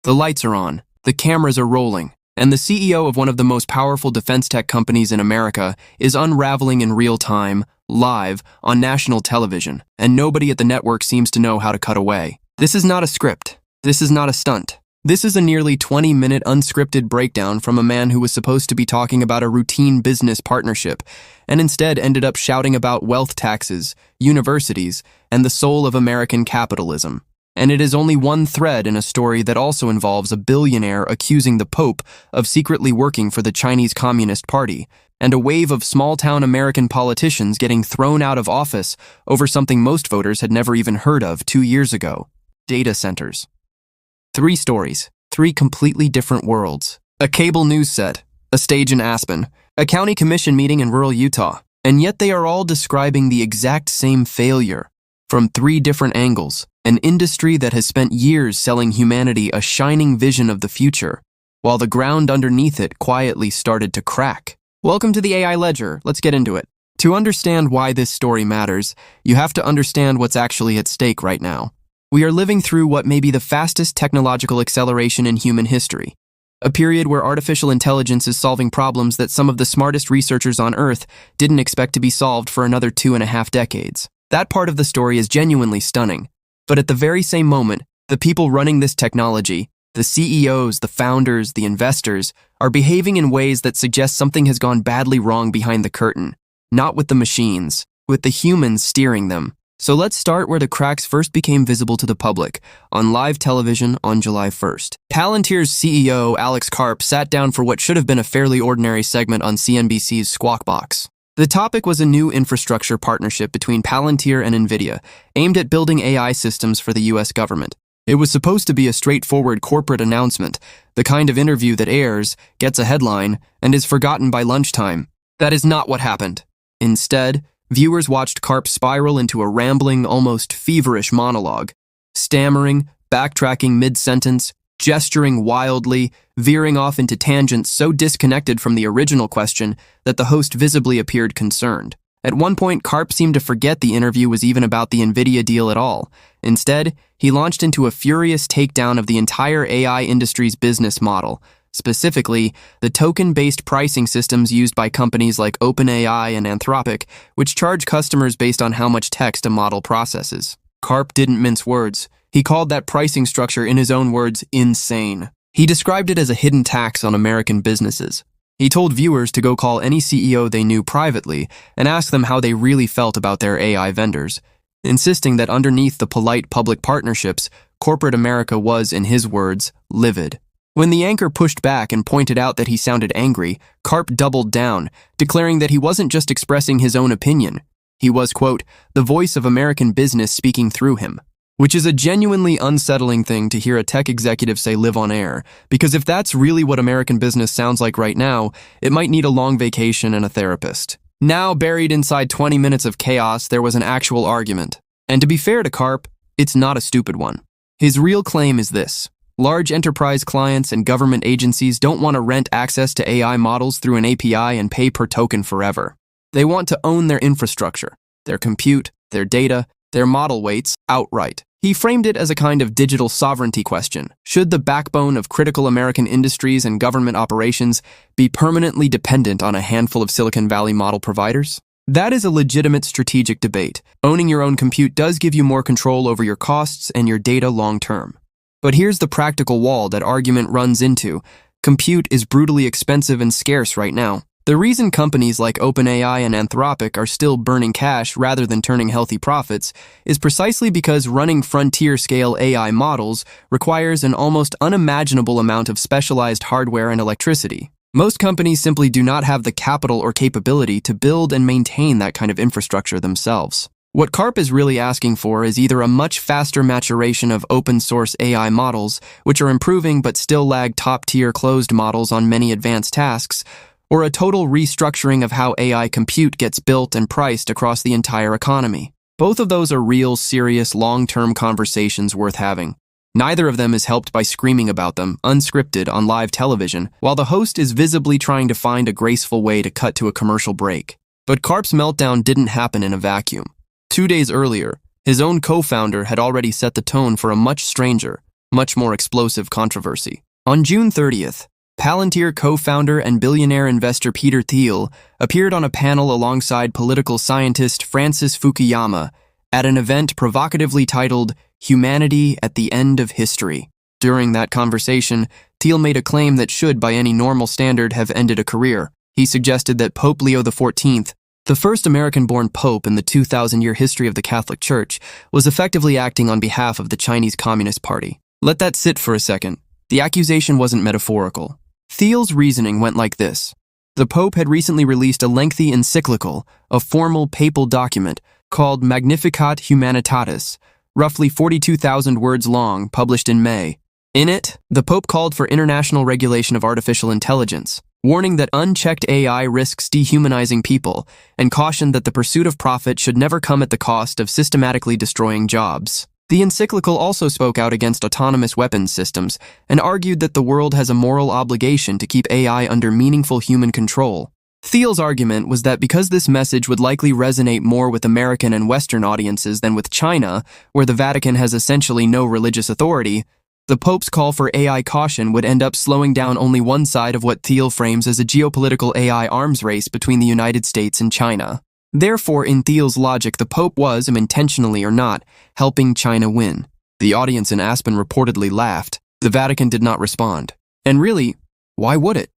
The lights are on, the cameras are rolling, and the CEO of one of the most powerful defense tech companies in America is unraveling in real time, live, on national television, and nobody at the network seems to know how to cut away. This is not a script. This is not a stunt. This is a nearly 20-minute unscripted breakdown from a man who was supposed to be talking about a routine business partnership, and instead ended up shouting about wealth taxes, universities, and the soul of American capitalism. And it is only one thread in a story that also involves a billionaire accusing the Pope of secretly working for the Chinese Communist Party, and a wave of small-town American politicians getting thrown out of office over something most voters had never even heard of 2 years ago: data centers. 3 stories, 3 completely different worlds. A cable news set, a stage in Aspen, a county commission meeting in rural Utah, and yet they are all describing the exact same failure from 3 different angles. An industry that has spent years selling humanity a shining vision of the future, while the ground underneath it quietly started to crack. Welcome to the AI Ledger. Let's get into it. To understand why this story matters, you have to understand what's actually at stake right now. We are living through what may be the fastest technological acceleration in human history, a period where artificial intelligence is solving problems that some of the smartest researchers on Earth didn't expect to be solved for another 2.5 decades. That part of the story is genuinely stunning. But at the very same moment, the people running this technology, the CEOs, the founders, the investors, are behaving in ways that suggest something has gone badly wrong behind the curtain. Not with the machines, with the humans steering them. So let's start where the cracks first became visible to the public, on live television on July 1st. Palantir's CEO Alex Karp sat down for what should have been a fairly ordinary segment on CNBC's Squawk Box. The topic was a new infrastructure partnership between Palantir and Nvidia, aimed at building AI systems for the US government. It was supposed to be a straightforward corporate announcement, the kind of interview that airs, gets a headline, and is forgotten by lunchtime. That is not what happened. Instead, viewers watched Karp spiral into a rambling, almost feverish monologue, stammering, backtracking mid-sentence, gesturing wildly, veering off into tangents so disconnected from the original question that the host visibly appeared concerned. At one point, Karp seemed to forget the interview was even about the Nvidia deal at all. Instead, he launched into a furious takedown of the entire AI industry's business model, specifically the token-based pricing systems used by companies like OpenAI and Anthropic, which charge customers based on how much text a model processes. Karp didn't mince words. He called that pricing structure, in his own words, insane. He described it as a hidden tax on American businesses. He told viewers to go call any CEO they knew privately and ask them how they really felt about their AI vendors, insisting that underneath the polite public partnerships, corporate America was, in his words, livid. When the anchor pushed back and pointed out that he sounded angry, Karp doubled down, declaring that he wasn't just expressing his own opinion. He was, quote, the voice of American business speaking through him. Which is a genuinely unsettling thing to hear a tech executive say live on air, because if that's really what American business sounds like right now, it might need a long vacation and a therapist. Now, buried inside 20 minutes of chaos, there was an actual argument. And to be fair to Karp, it's not a stupid one. His real claim is this: large enterprise clients and government agencies don't want to rent access to AI models through an API and pay per token forever. They want to own their infrastructure, their compute, their data, their model weights outright. He framed it as a kind of digital sovereignty question. Should the backbone of critical American industries and government operations be permanently dependent on a handful of Silicon Valley model providers? That is a legitimate strategic debate. Owning your own compute does give you more control over your costs and your data long-term. But here's the practical wall that argument runs into. Compute is brutally expensive and scarce right now. The reason companies like OpenAI and Anthropic are still burning cash rather than turning healthy profits is precisely because running frontier-scale AI models requires an almost unimaginable amount of specialized hardware and electricity. Most companies simply do not have the capital or capability to build and maintain that kind of infrastructure themselves. What Karp is really asking for is either a much faster maturation of open-source AI models, which are improving but still lag top-tier closed models on many advanced tasks, or a total restructuring of how AI compute gets built and priced across the entire economy. Both of those are real, serious, long-term conversations worth having. Neither of them is helped by screaming about them, unscripted, on live television, while the host is visibly trying to find a graceful way to cut to a commercial break. But Karp's meltdown didn't happen in a vacuum. 2 days earlier, his own co-founder had already set the tone for a much stranger, much more explosive controversy. On June 30th, Palantir co-founder and billionaire investor Peter Thiel appeared on a panel alongside political scientist Francis Fukuyama at an event provocatively titled Humanity at the End of History. During that conversation, Thiel made a claim that should, by any normal standard, have ended a career. He suggested that Pope Leo XIV, the first American-born pope in the 2,000-year history of the Catholic Church, was effectively acting on behalf of the Chinese Communist Party. Let that sit for a second. The accusation wasn't metaphorical. Thiel's reasoning went like this. The Pope had recently released a lengthy encyclical, a formal papal document, called Magnificat Humanitatis, roughly 42,000 words long, published in May. In it, the Pope called for international regulation of artificial intelligence, warning that unchecked AI risks dehumanizing people, and cautioned that the pursuit of profit should never come at the cost of systematically destroying jobs. The encyclical also spoke out against autonomous weapons systems and argued that the world has a moral obligation to keep AI under meaningful human control. Thiel's argument was that because this message would likely resonate more with American and Western audiences than with China, where the Vatican has essentially no religious authority, the Pope's call for AI caution would end up slowing down only one side of what Thiel frames as a geopolitical AI arms race between the United States and China. Therefore, in Thiel's logic, the Pope was, intentionally or not, helping China win. The audience in Aspen reportedly laughed. The Vatican did not respond. And really, why would it?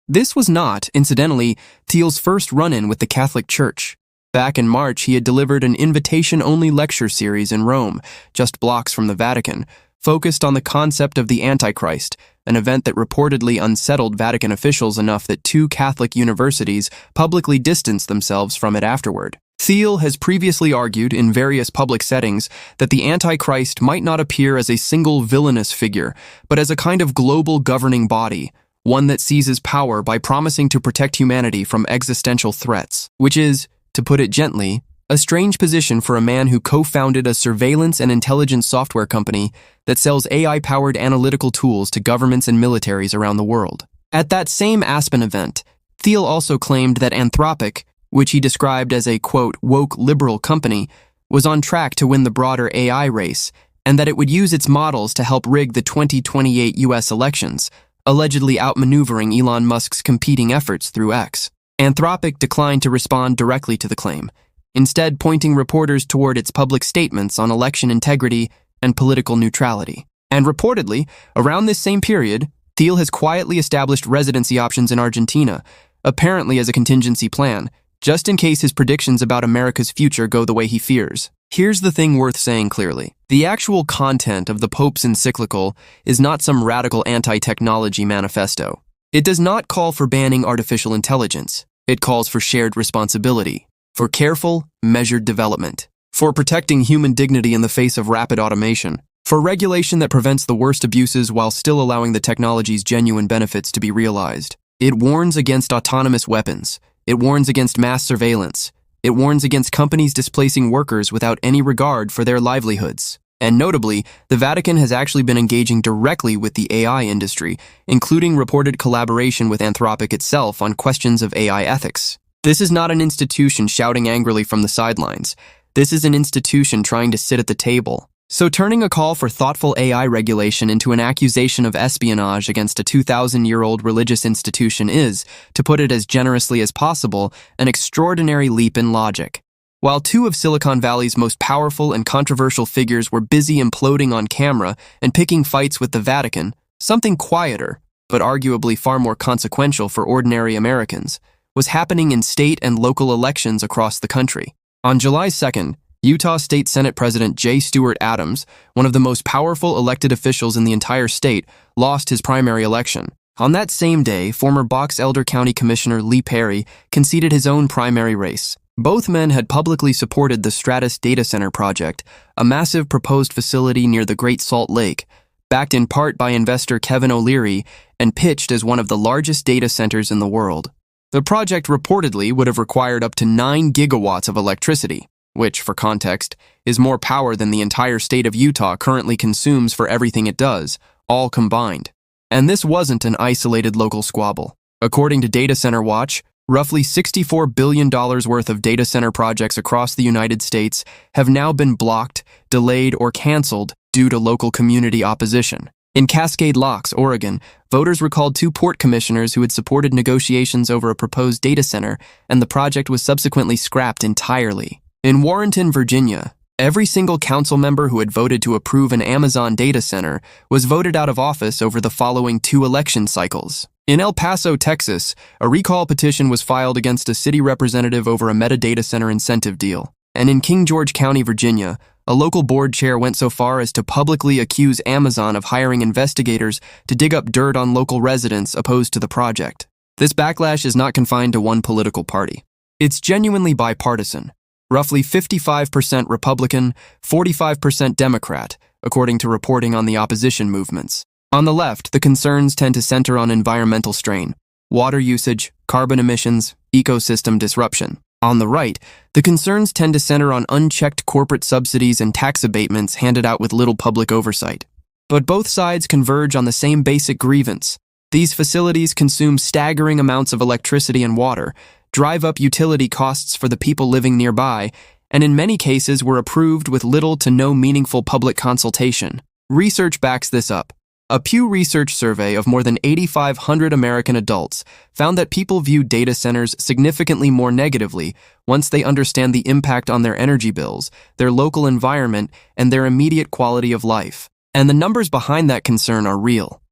This was not, incidentally, Thiel's first run-in with the Catholic Church. Back in March, he had delivered an invitation-only lecture series in Rome, just blocks from the Vatican, focused on the concept of the Antichrist, an event that reportedly unsettled Vatican officials enough that 2 Catholic universities publicly distanced themselves from it afterward. Thiel has previously argued in various public settings that the Antichrist might not appear as a single villainous figure, but as a kind of global governing body, one that seizes power by promising to protect humanity from existential threats, which is, to put it gently, a strange position for a man who co-founded a surveillance and intelligence software company that sells AI-powered analytical tools to governments and militaries around the world. At that same Aspen event, Thiel also claimed that Anthropic, which he described as a, quote, woke liberal company, was on track to win the broader AI race, and that it would use its models to help rig the 2028 U.S. elections, allegedly outmaneuvering Elon Musk's competing efforts through X. Anthropic declined to respond directly to the claim, instead pointing reporters toward its public statements on election integrity and political neutrality. And reportedly, around this same period, Thiel has quietly established residency options in Argentina, apparently as a contingency plan, just in case his predictions about America's future go the way he fears. Here's the thing worth saying clearly. The actual content of the Pope's encyclical is not some radical anti-technology manifesto. It does not call for banning artificial intelligence. It calls for shared responsibility, for careful, measured development, for protecting human dignity in the face of rapid automation, for regulation that prevents the worst abuses while still allowing the technology's genuine benefits to be realized. It warns against autonomous weapons. It warns against mass surveillance. It warns against companies displacing workers without any regard for their livelihoods. And notably, the Vatican has actually been engaging directly with the AI industry, including reported collaboration with Anthropic itself on questions of AI ethics. This is not an institution shouting angrily from the sidelines. This is an institution trying to sit at the table. So turning a call for thoughtful AI regulation into an accusation of espionage against a 2,000-year-old religious institution is, to put it as generously as possible, an extraordinary leap in logic. While 2 of Silicon Valley's most powerful and controversial figures were busy imploding on camera and picking fights with the Vatican, something quieter, but arguably far more consequential for ordinary Americans, was happening in state and local elections across the country. On July 2nd, Utah State Senate President J. Stewart Adams, one of the most powerful elected officials in the entire state, lost his primary election. On that same day, former Box Elder County Commissioner Lee Perry conceded his own primary race. Both men had publicly supported the Stratus Data Center project, a massive proposed facility near the Great Salt Lake, backed in part by investor Kevin O'Leary and pitched as one of the largest data centers in the world. The project reportedly would have required up to 9 gigawatts of electricity, which, for context, is more power than the entire state of Utah currently consumes for everything it does, all combined. And this wasn't an isolated local squabble. According to Data Center Watch, roughly $64 billion worth of data center projects across the United States have now been blocked, delayed, or canceled due to local community opposition. In Cascade Locks, Oregon, voters recalled 2 port commissioners who had supported negotiations over a proposed data center, and the project was subsequently scrapped entirely. In Warrenton, Virginia, every single council member who had voted to approve an Amazon data center was voted out of office over the following 2 election cycles. In El Paso, Texas, a recall petition was filed against a city representative over a metadata center incentive deal. And in King George County, Virginia, a local board chair went so far as to publicly accuse Amazon of hiring investigators to dig up dirt on local residents opposed to the project. This backlash is not confined to one political party. It's genuinely bipartisan, roughly 55% Republican, 45% Democrat, according to reporting on the opposition movements. On the left, the concerns tend to center on environmental strain, water usage, carbon emissions, ecosystem disruption. On the right, the concerns tend to center on unchecked corporate subsidies and tax abatements handed out with little public oversight. But both sides converge on the same basic grievance. These facilities consume staggering amounts of electricity and water, drive up utility costs for the people living nearby, and in many cases were approved with little to no meaningful public consultation. Research backs this up. A Pew Research survey of more than 8,500 American adults found that people view data centers significantly more negatively once they understand the impact on their energy bills, their local environment, and their immediate quality of life. And the numbers behind that concern are real.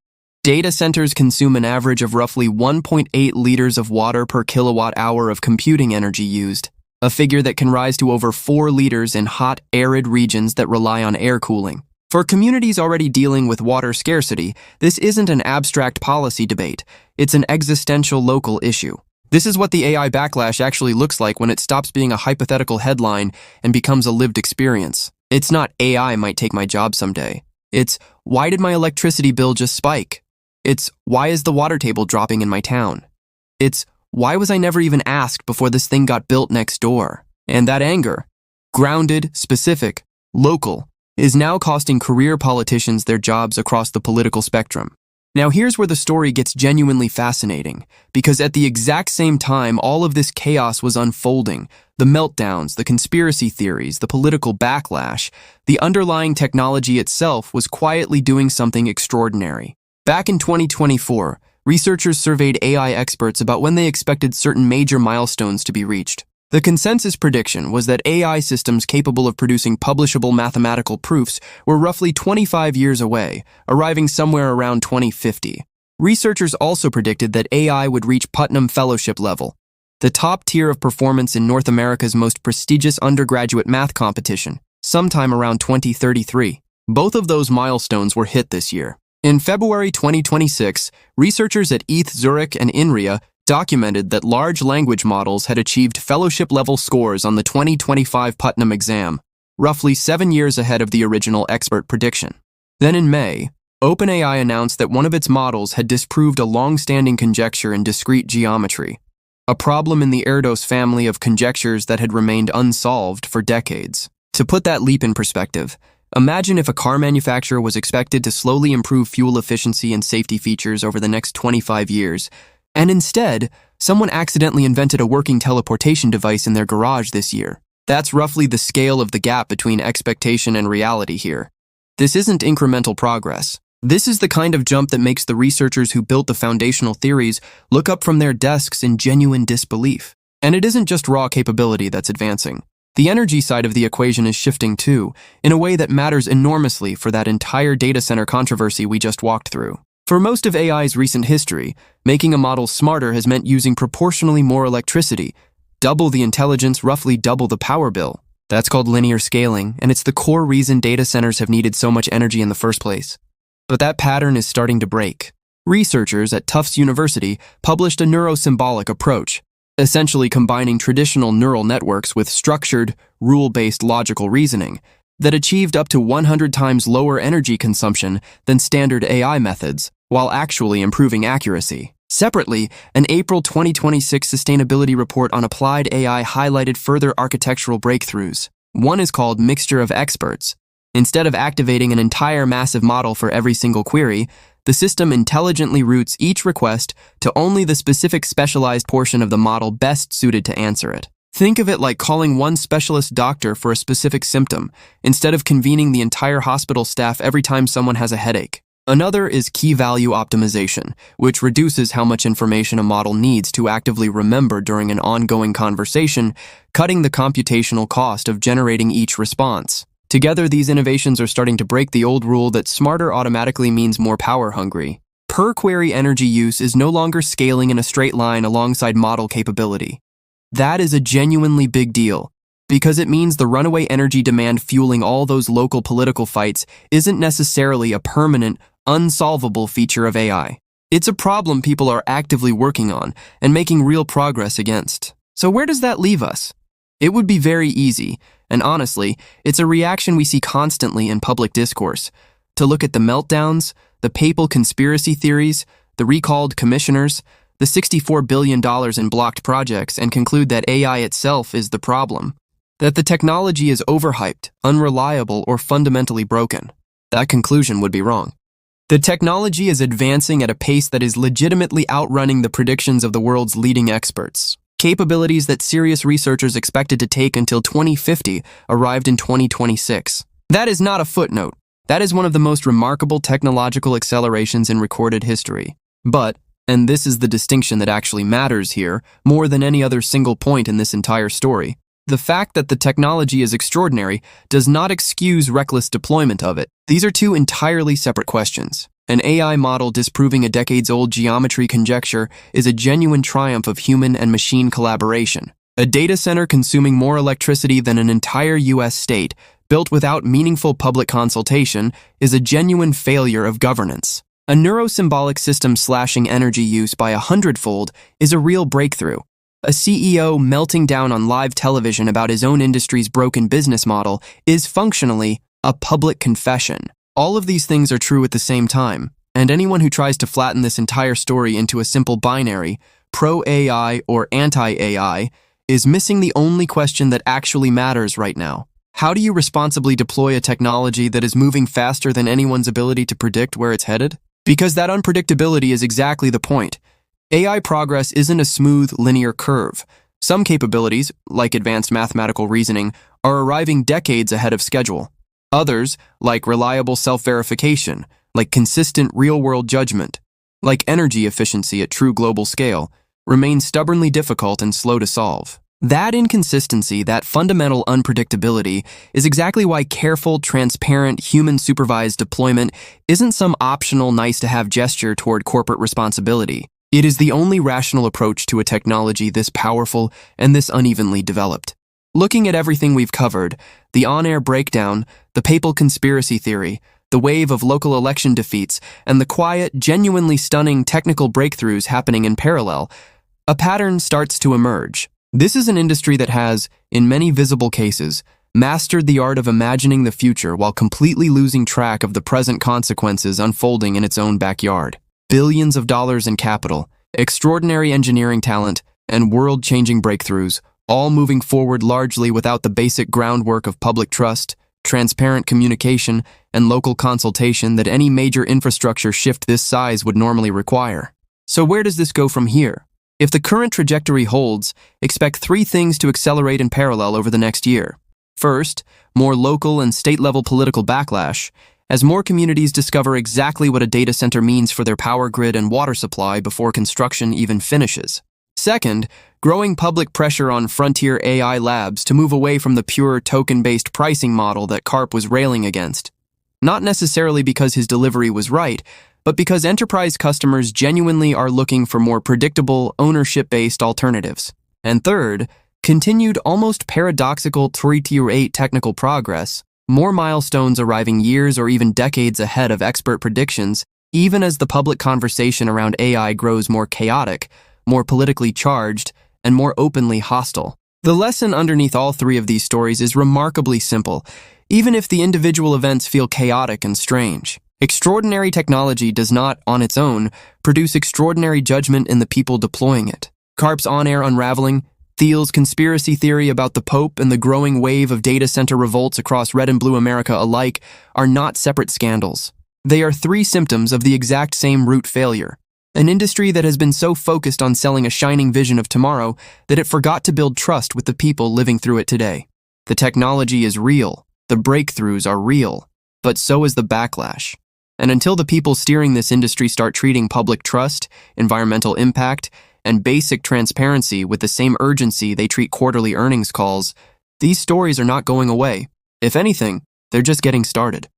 Data centers consume an average of roughly 1.8 liters of water per kilowatt hour of computing energy used, a figure that can rise to over 4 liters in hot, arid regions that rely on air cooling. For communities already dealing with water scarcity, this isn't an abstract policy debate, it's an existential local issue. This is what the AI backlash actually looks like when it stops being a hypothetical headline and becomes a lived experience. It's not AI might take my job someday. It's why did my electricity bill just spike? It's why is the water table dropping in my town? It's why was I never even asked before this thing got built next door? And that anger, grounded, specific, local, is now costing career politicians their jobs across the political spectrum. Now here's where the story gets genuinely fascinating, because at the exact same time all of this chaos was unfolding, the meltdowns, the conspiracy theories, the political backlash, the underlying technology itself was quietly doing something extraordinary. Back in 2024, researchers surveyed AI experts about when they expected certain major milestones to be reached. The consensus prediction was that AI systems capable of producing publishable mathematical proofs were roughly 25 years away, arriving somewhere around 2050. Researchers also predicted that AI would reach Putnam Fellowship level, the top tier of performance in North America's most prestigious undergraduate math competition, sometime around 2033. Both of those milestones were hit this year. In February 2026, researchers at ETH Zurich and INRIA documented that large language models had achieved fellowship-level scores on the 2025 Putnam exam, roughly 7 years ahead of the original expert prediction. Then in May, OpenAI announced that one of its models had disproved a long-standing conjecture in discrete geometry, a problem in the Erdos family of conjectures that had remained unsolved for decades. To put that leap in perspective, imagine if a car manufacturer was expected to slowly improve fuel efficiency and safety features over the next 25 years, and instead, someone accidentally invented a working teleportation device in their garage this year. That's roughly the scale of the gap between expectation and reality here. This isn't incremental progress. This is the kind of jump that makes the researchers who built the foundational theories look up from their desks in genuine disbelief. And it isn't just raw capability that's advancing. The energy side of the equation is shifting too, in a way that matters enormously for that entire data center controversy we just walked through. For most of AI's recent history, making a model smarter has meant using proportionally more electricity, double the intelligence, roughly double the power bill. That's called linear scaling, and it's the core reason data centers have needed so much energy in the first place. But that pattern is starting to break. Researchers at Tufts University published a neurosymbolic approach, essentially combining traditional neural networks with structured, rule-based logical reasoning that achieved up to 100 times lower energy consumption than standard AI methods, while actually improving accuracy. Separately, an April 2026 sustainability report on applied AI highlighted further architectural breakthroughs. One is called Mixture of Experts. Instead of activating an entire massive model for every single query, the system intelligently routes each request to only the specific specialized portion of the model best suited to answer it. Think of it like calling one specialist doctor for a specific symptom, instead of convening the entire hospital staff every time someone has a headache. Another is key value optimization, which reduces how much information a model needs to actively remember during an ongoing conversation, cutting the computational cost of generating each response. Together, these innovations are starting to break the old rule that smarter automatically means more power-hungry. Per-query energy use is no longer scaling in a straight line alongside model capability. That is a genuinely big deal, because it means the runaway energy demand fueling all those local political fights isn't necessarily a permanent, unsolvable feature of AI. It's a problem people are actively working on and making real progress against. So where does that leave us? It would be very easy, and honestly, it's a reaction we see constantly in public discourse, to look at the meltdowns, the papal conspiracy theories, the recalled commissioners, the $64 billion in blocked projects, and conclude that AI itself is the problem, that the technology is overhyped, unreliable, or fundamentally broken. That conclusion would be wrong. The technology is advancing at a pace that is legitimately outrunning the predictions of the world's leading experts. Capabilities that serious researchers expected to take until 2050 arrived in 2026. That is not a footnote. That is one of the most remarkable technological accelerations in recorded history. But, and this is the distinction that actually matters here, more than any other single point in this entire story, the fact that the technology is extraordinary does not excuse reckless deployment of it. These are two entirely separate questions. An AI model disproving a decades-old geometry conjecture is a genuine triumph of human and machine collaboration. A data center consuming more electricity than an entire US state, built without meaningful public consultation, is a genuine failure of governance. A neurosymbolic system slashing energy use by 100-fold is a real breakthrough. A CEO melting down on live television about his own industry's broken business model is functionally a public confession. All of these things are true at the same time, and anyone who tries to flatten this entire story into a simple binary, pro-AI or anti-AI, is missing the only question that actually matters right now. How do you responsibly deploy a technology that is moving faster than anyone's ability to predict where it's headed? Because that unpredictability is exactly the point. AI progress isn't a smooth, linear curve. Some capabilities, like advanced mathematical reasoning, are arriving decades ahead of schedule. Others, like reliable self-verification, like consistent real-world judgment, like energy efficiency at true global scale, remain stubbornly difficult and slow to solve. That inconsistency, that fundamental unpredictability, is exactly why careful, transparent, human-supervised deployment isn't some optional nice-to-have gesture toward corporate responsibility. It is the only rational approach to a technology this powerful and this unevenly developed. Looking at everything we've covered, the on-air breakdown, the papal conspiracy theory, the wave of local election defeats, and the quiet, genuinely stunning technical breakthroughs happening in parallel, a pattern starts to emerge. This is an industry that has, in many visible cases, mastered the art of imagining the future while completely losing track of the present consequences unfolding in its own backyard. Billions of dollars in capital, extraordinary engineering talent, and world-changing breakthroughs, all moving forward largely without the basic groundwork of public trust, transparent communication, and local consultation that any major infrastructure shift this size would normally require. So where does this go from here? If the current trajectory holds, expect three things to accelerate in parallel over the next year. First, more local and state-level political backlash, as more communities discover exactly what a data center means for their power grid and water supply before construction even finishes. Second, growing public pressure on frontier AI labs to move away from the pure token-based pricing model that Karp was railing against. Not necessarily because his delivery was right, but because enterprise customers genuinely are looking for more predictable, ownership-based alternatives. And third, continued almost paradoxical Tier 8 technical progress, more milestones arriving years or even decades ahead of expert predictions, even as the public conversation around AI grows more chaotic, more politically charged, and more openly hostile. The lesson underneath all three of these stories is remarkably simple, even if the individual events feel chaotic and strange. Extraordinary technology does not, on its own, produce extraordinary judgment in the people deploying it. Karp's on-air unraveling, Thiel's conspiracy theory about the Pope, and the growing wave of data center revolts across red and blue America alike are not separate scandals. They are three symptoms of the exact same root failure. An industry that has been so focused on selling a shining vision of tomorrow that it forgot to build trust with the people living through it today. The technology is real, the breakthroughs are real, but so is the backlash. And until the people steering this industry start treating public trust, environmental impact, and basic transparency with the same urgency they treat quarterly earnings calls, these stories are not going away. If anything, they're just getting started.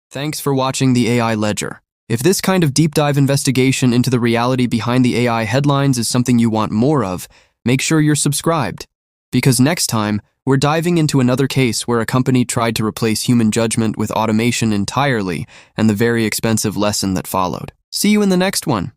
Thanks for watching the AI Ledger. If this kind of deep dive investigation into the reality behind the AI headlines is something you want more of, make sure you're subscribed. Because next time, we're diving into another case where a company tried to replace human judgment with automation entirely, and the very expensive lesson that followed. See you in the next one.